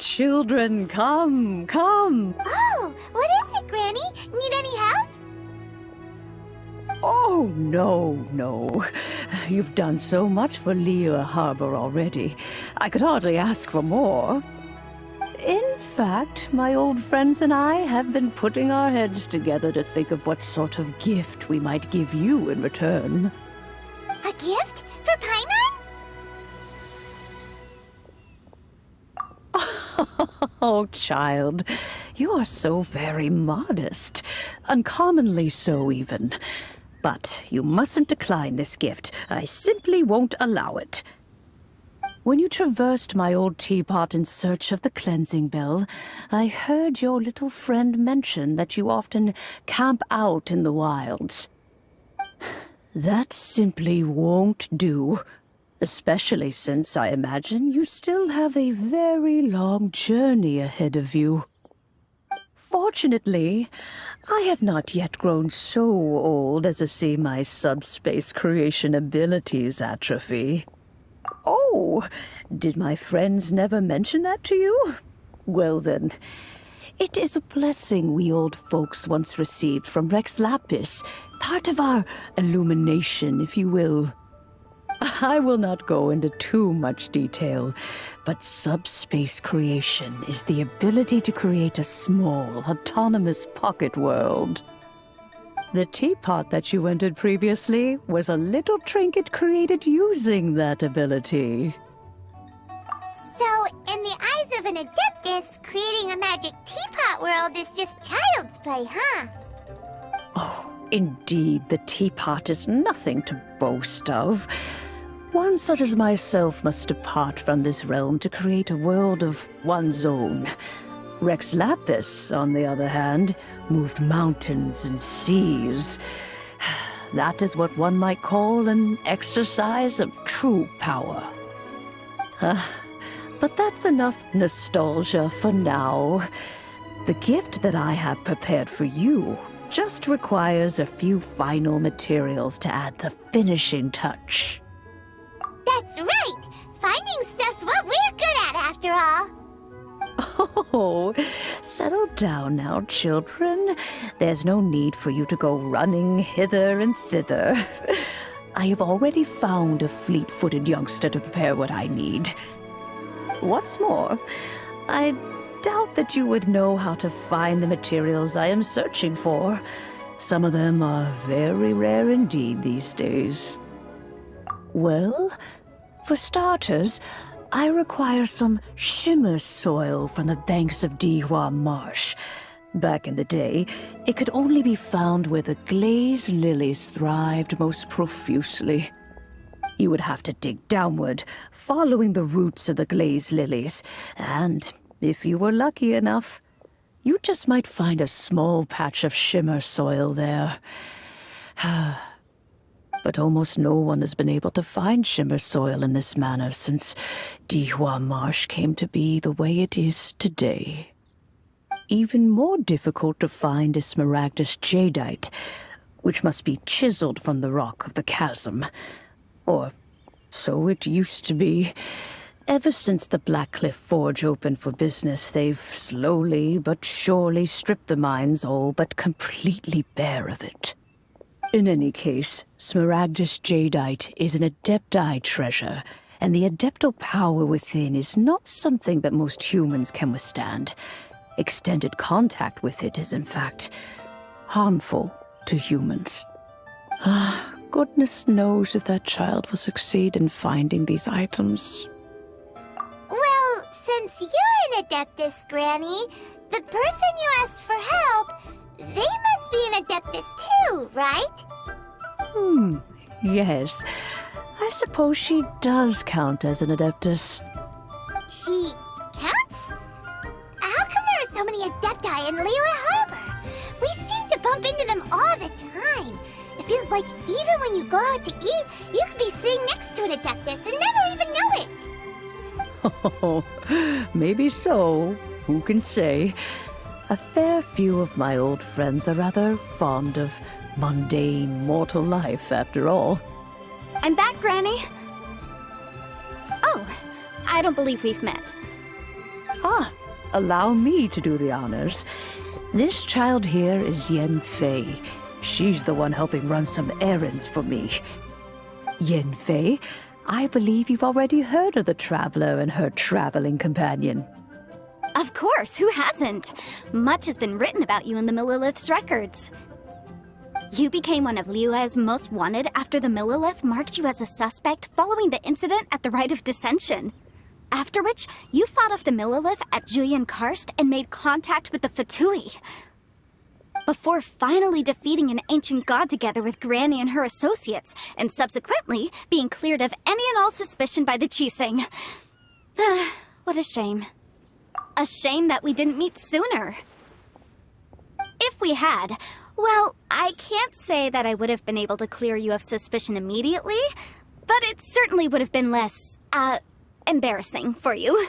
children, come, come. Oh, what is it, Granny? Need any help? Oh, no. You've done so much for Lea Harbor already. I could hardly ask for more. In fact, my old friends and I have been putting our heads together to think of what sort of gift we might give you in return. A gift? For Paimon? Oh, child, you are so very modest. Uncommonly so, even. But you mustn't decline this gift. I simply won't allow it. When you traversed my old teapot in search of the cleansing bell, I heard your little friend mention that you often camp out in the wilds. That simply won't do, especially since I imagine you still have a very long journey ahead of you. Fortunately, I have not yet grown so old as to see my subspace creation abilities atrophy. Oh, did my friends never mention that to you? Well then, it is a blessing we old folks once received from Rex Lapis, part of our illumination, if you will. I will not go into too much detail, but subspace creation is the ability to create a small, autonomous pocket world. The teapot that you entered previously was a little trinket created using that ability. So, in the eyes of an Adeptus, creating a magic teapot world is just child's play, huh? Oh, indeed, the teapot is nothing to boast of. One such as myself must depart from this realm to create a world of one's own. Rex Lapis, on the other hand, moved mountains and seas. That is what one might call an exercise of true power. But that's enough nostalgia for now. The gift that I have prepared for you just requires a few final materials to add the finishing touch. That's right! Finding stuff's what we're good at, after all! Oh, settle down now, children. There's no need for you to go running hither and thither. I have already found a fleet-footed youngster to prepare what I need. What's more, I doubt that you would know how to find the materials I am searching for. Some of them are very rare indeed these days. Well, for starters, I require some shimmer soil from the banks of Dihua Marsh. Back in the day, it could only be found where the glazed lilies thrived most profusely. You would have to dig downward, following the roots of the glazed lilies, and if you were lucky enough, you just might find a small patch of shimmer soil there. But almost no one has been able to find shimmer soil in this manner since Dihua Marsh came to be the way it is today. Even more difficult to find is smaragdus jadeite, which must be chiseled from the rock of the chasm. Or so it used to be. Ever since the Blackcliff Forge opened for business, they've slowly but surely stripped the mines all but completely bare of it. In any case, smaragdus jadeite is an adepti treasure, and the adeptal power within is not something that most humans can withstand. Extended contact with it is, in fact, harmful to humans. Goodness knows if that child will succeed in finding these items. Well, since you're an Adeptus, Granny, the person you asked for help, they must be an Adeptus too, right? Yes. I suppose she does count as an Adeptus. She counts? How come there are so many Adepti in Liyue Harbor? We seem to bump into them all the time. It feels like even when you go out to eat, you could be sitting next to an Adeptus and never even know it. Oh, maybe so. Who can say? A fair few of my old friends are rather fond of mundane mortal life, after all. I'm back, Granny. Oh, I don't believe we've met. Allow me to do the honors. This child here is Yen Fei. She's the one helping run some errands for me. Yen Fei, I believe you've already heard of the traveler and her traveling companion. Of course, who hasn't? Much has been written about you in the Millilith's records. You became one of Liyue's most wanted after the Millilith marked you as a suspect following the incident at the Rite of Dissension. After which, you fought off the Millilith at Julian Karst and made contact with the Fatui. Before finally defeating an ancient god together with Granny and her associates, and subsequently being cleared of any and all suspicion by the Chiseng. What a shame. A shame that we didn't meet sooner. If we had, well, I can't say that I would have been able to clear you of suspicion immediately, but it certainly would have been less, embarrassing for you.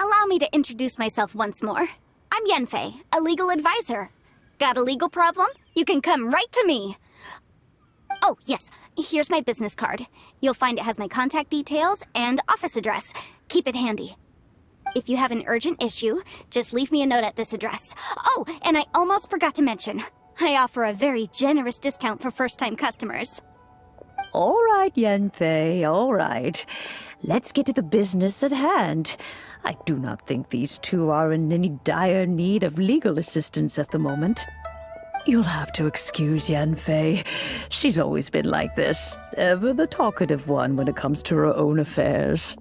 Allow me to introduce myself once more. I'm Yanfei, a legal advisor. Got a legal problem? You can come right to me. Oh, yes, here's my business card. You'll find it has my contact details and office address. Keep it handy. If you have an urgent issue, just leave me a note at this address. Oh, and I almost forgot to mention, I offer a very generous discount for first-time customers. All right, Yanfei, all right. Let's get to the business at hand. I do not think these two are in any dire need of legal assistance at the moment. You'll have to excuse Yanfei. She's always been like this, ever the talkative one when it comes to her own affairs.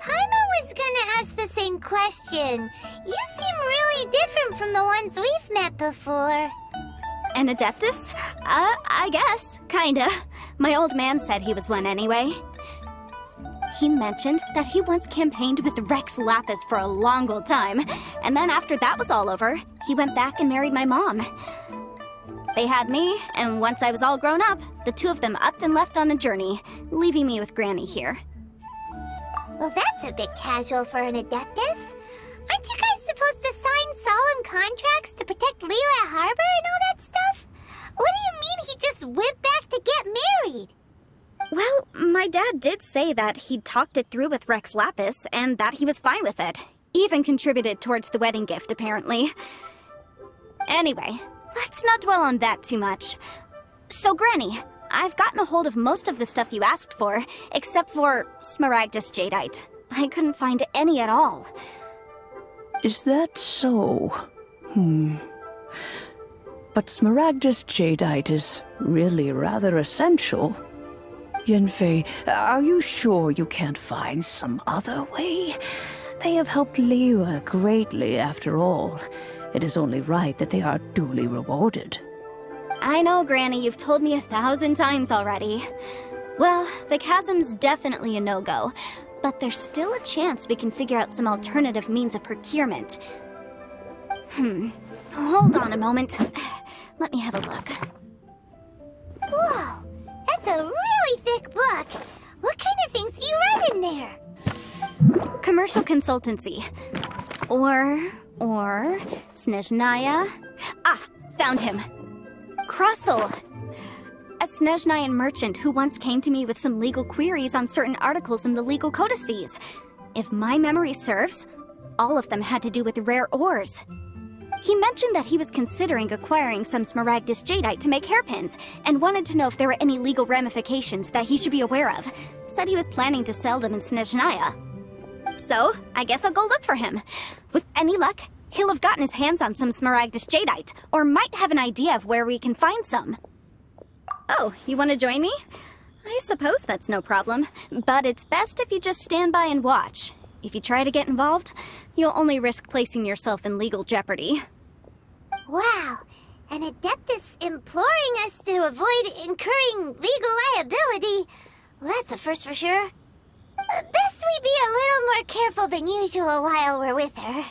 Paimon was gonna ask the same question. You seem really different from the ones we've met before. An Adeptus? I guess. Kinda. My old man said he was one anyway. He mentioned that he once campaigned with Rex Lapis for a long old time, and then after that was all over, he went back and married my mom. They had me, and once I was all grown up, the two of them upped and left on a journey, leaving me with Granny here. Well, that's a bit casual for an Adeptus. Aren't you guys supposed to sign solemn contracts to protect Liyue Harbor and all that stuff? What do you mean he just went back to get married? Well, my dad did say that he'd talked it through with Rex Lapis, and that he was fine with it. Even contributed towards the wedding gift, apparently. Anyway, let's not dwell on that too much. So, Granny, I've gotten a hold of most of the stuff you asked for, except for Smaragdus Jadeite. I couldn't find any at all. Is that so? But Smaragdus Jadeite is really rather essential. Yanfei, are you sure you can't find some other way? They have helped Liyue greatly, after all. It is only right that they are duly rewarded. I know, Granny, you've told me 1,000 times already. Well, the chasm's definitely a no-go, but there's still a chance we can figure out some alternative means of procurement. Hold on a moment. Let me have a look. Whoa, that's a really thick book. What kind of things do you write in there? Commercial consultancy. Or Snezhnaya. Found him. Krusel. A Snezhnayan merchant who once came to me with some legal queries on certain articles in the legal codices. If my memory serves, all of them had to do with rare ores. He mentioned that he was considering acquiring some Smaragdus Jadeite to make hairpins, and wanted to know if there were any legal ramifications that he should be aware of. Said he was planning to sell them in Snezhnaya. So, I guess I'll go look for him. With any luck, he'll have gotten his hands on some Smaragdus Jadeite, or might have an idea of where we can find some. Oh, you want to join me? I suppose that's no problem, but it's best if you just stand by and watch. If you try to get involved, you'll only risk placing yourself in legal jeopardy. Wow, an Adeptus imploring us to avoid incurring legal liability. Well, that's a first for sure. Best we be a little more careful than usual while we're with her.